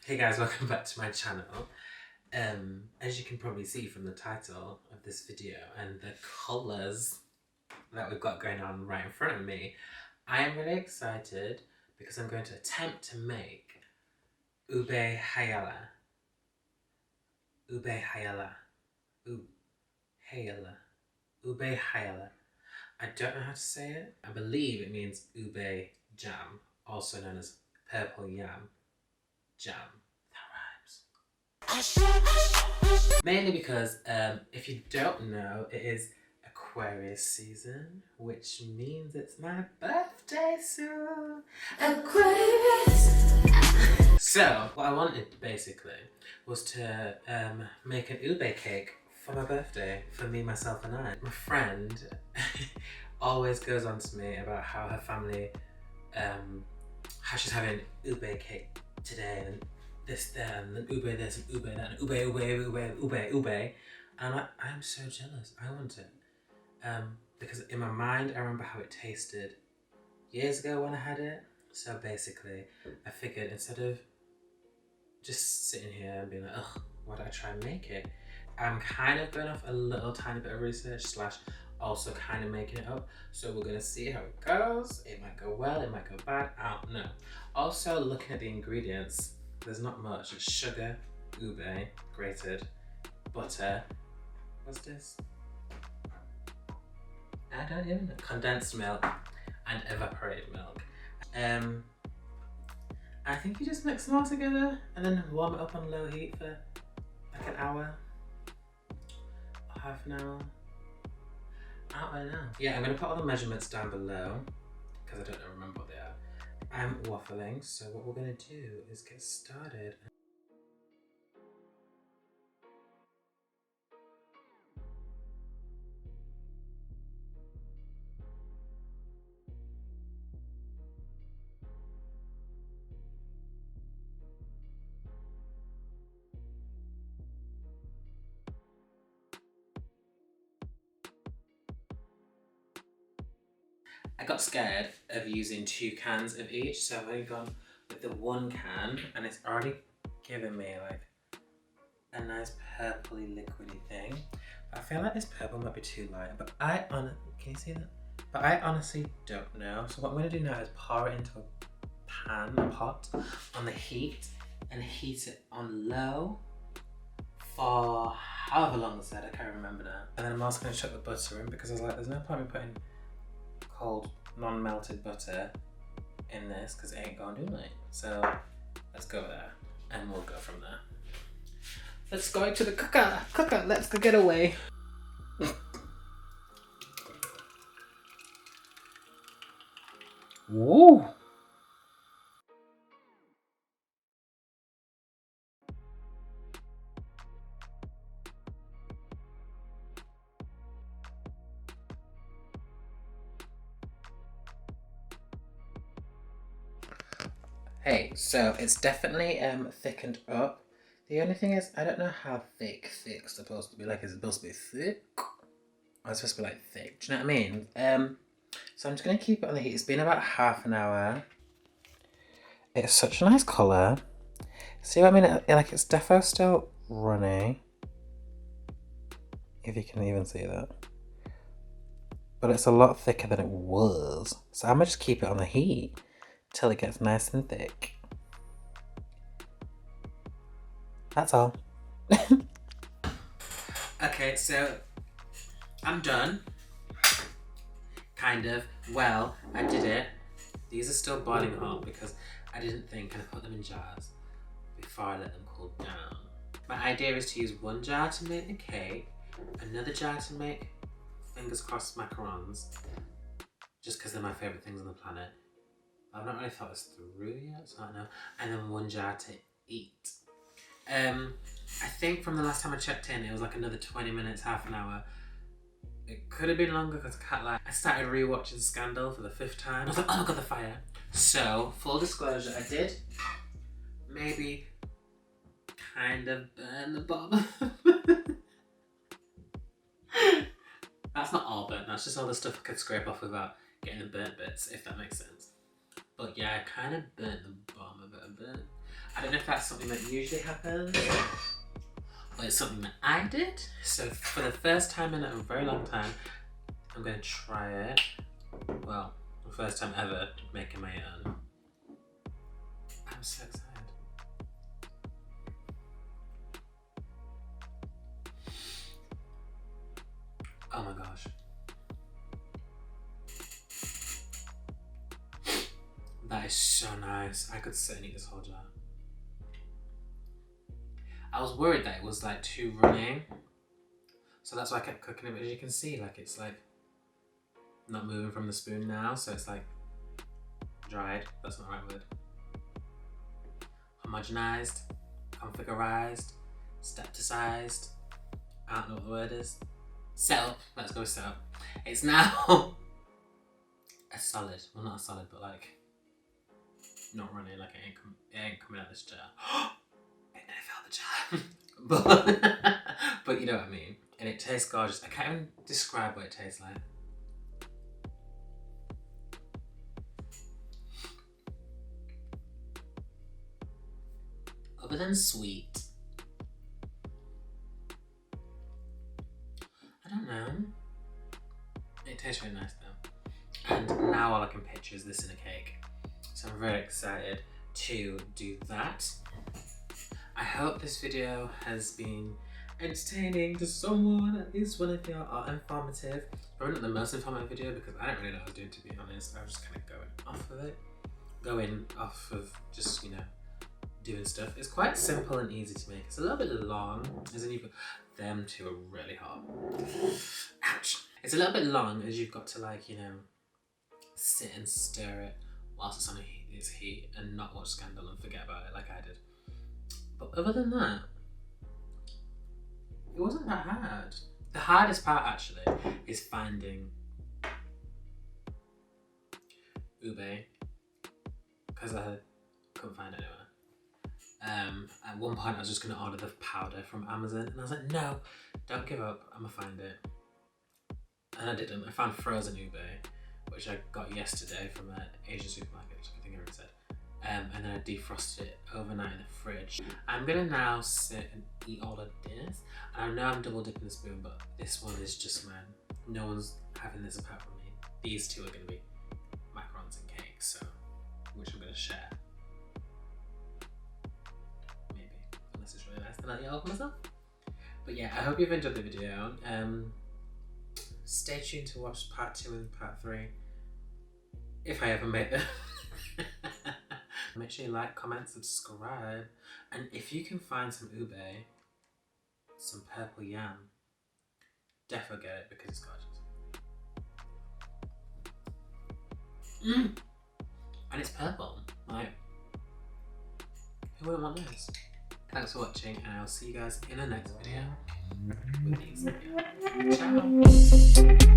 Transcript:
Hey guys, welcome back to my channel. As you can probably see from the title of this video and the colours that we've got going on right in front of me, I am really excited because I'm going to attempt to make Ube Hayala. Ube Hayala. Ube Hayala. Ube Hayala. I don't know how to say it. I believe it means Ube Jam, also known as Purple Yam Jam. That rhymes. Mainly because if you don't know, it is Aquarius season, which means it's my birthday soon. Aquarius. So what I wanted basically was to make an ube cake for my birthday, for me, myself and I. My friend always goes on to me about how her family, how she's having ube cake today and this, then, and ube this, and ube that, and ube. And I'm like, I'm so jealous. I want it. Because in my mind, I remember how it tasted years ago when I had it. So basically, I figured instead of just sitting here and being like, ugh, why don't I try and make it? I'm kind of going off a little tiny bit of research / also kind of making it up. So we're going to see how it goes. It might go well, it might go bad, I don't know. Also, looking at the ingredients, there's not much. It's sugar, ube, grated, butter. What's this? I don't even know. Condensed milk and evaporated milk. I think you just mix them all together and then warm it up on low heat for like an hour, or half an hour. I don't really know. Yeah, I'm gonna put all the measurements down below because I don't remember what they are. I'm waffling, so what we're gonna do is get started. I got scared of using 2 cans of each, so I've only gone with the 1 can, and it's already given me like a nice purpley liquidy thing. But I feel like this purple might be too light, but can you see that? But I honestly don't know. So what I'm gonna do now is pour it into a pot on the heat, and heat it on low for however long it said, I can't remember now. And then I'm also gonna chuck the butter in because I was like, there's no point in putting cold, non-melted butter in this because it ain't gonna do it. So let's go there and we'll go from there. Let's go to the cooker, let's go get away. Woo! Hey, so it's definitely thickened up. The only thing is, I don't know how thick's supposed to be. Like, is it supposed to be thick? Or it's supposed to be like thick, do you know what I mean? So I'm just gonna keep it on the heat. It's been about half an hour. It's such a nice colour. See what I mean? Like, it's defo still runny. If you can even see that. But it's a lot thicker than it was. So I'm gonna just keep it on the heat till it gets nice and thick. That's all. Okay, so I'm done. Kind of. Well, I did it. These are still boiling hot because I didn't think, and I put them in jars before I let them cool down. My idea is to use 1 jar to make the cake, another jar to make, fingers crossed, macarons, just because they're my favourite things on the planet. I've not really thought this through yet, so I don't know. And then 1 jar to eat. I think from the last time I checked in, it was like another 20 minutes, half an hour. It could have been longer because I can't lie. I started rewatching Scandal for the 5th time. I was like, oh my god, the fire. So, full disclosure, I did maybe kind of burn the bottom. That's not all burnt, that's just all the stuff I could scrape off without getting the burnt bits, if that makes sense. But yeah, I kind of burnt the bottom of it a bit. I don't know if that's something that usually happens, but it's something that I did. So for the first time in a very long time, I'm going to try it. Well, the first time ever making my own. I'm so excited. Oh my gosh. That is so nice. I could sit and eat this whole jar. I was worried that it was like too runny, so that's why I kept cooking it. But as you can see, like it's like not moving from the spoon now, so it's like dried. That's not the right word. Homogenized, configurized, stepticized. I don't know what the word is. Set up. Let's go with set up. It's now a solid. Well, not a solid, but like not runny. Like it ain't coming out of this jar. It nearly fell the jar. but you know what I mean. And it tastes gorgeous. I can't even describe what it tastes like. Other than sweet, I don't know. It tastes really nice though. And now all I can picture is this in a cake. So I'm very excited to do that. I hope this video has been entertaining to someone, at least one of you are informative. Probably not the most informative video because I don't really know what I was doing, to be honest. I was just kind of going off of it. Going off of just, you know, doing stuff. It's quite simple and easy to make. It's a little bit long, as in you've got them two are really hot. Ouch! It's a little bit long as you've got to, like, you know, sit and stir it whilst it's on its heat and not watch Scandal and forget about it like I did. But other than that, it wasn't that hard. The hardest part actually is finding ube because I couldn't find it anywhere. At one point I was just going to order the powder from Amazon and I was like, no, don't give up, I'm going to find it. And I didn't. I found frozen ube, which I got yesterday from an Asian supermarket, which I think I already said. And then I defrosted it overnight in the fridge. I'm going to now sit and eat all of this. And I know I'm double dipping the spoon, but this one is just mine. No one's having this apart from me. These two are going to be macarons and cakes, so which I'm going to share. Unless it's really nice to not eat all of myself. But yeah, I hope you've enjoyed the video. Stay tuned to watch part 2 and part 3. If I ever make them. Make sure you like, comment, subscribe. And if you can find some ube, some purple yam, definitely get it because it's gorgeous. And it's purple. Like, who wouldn't want this? Thanks for watching, and I'll see you guys in the next video with these. Ciao!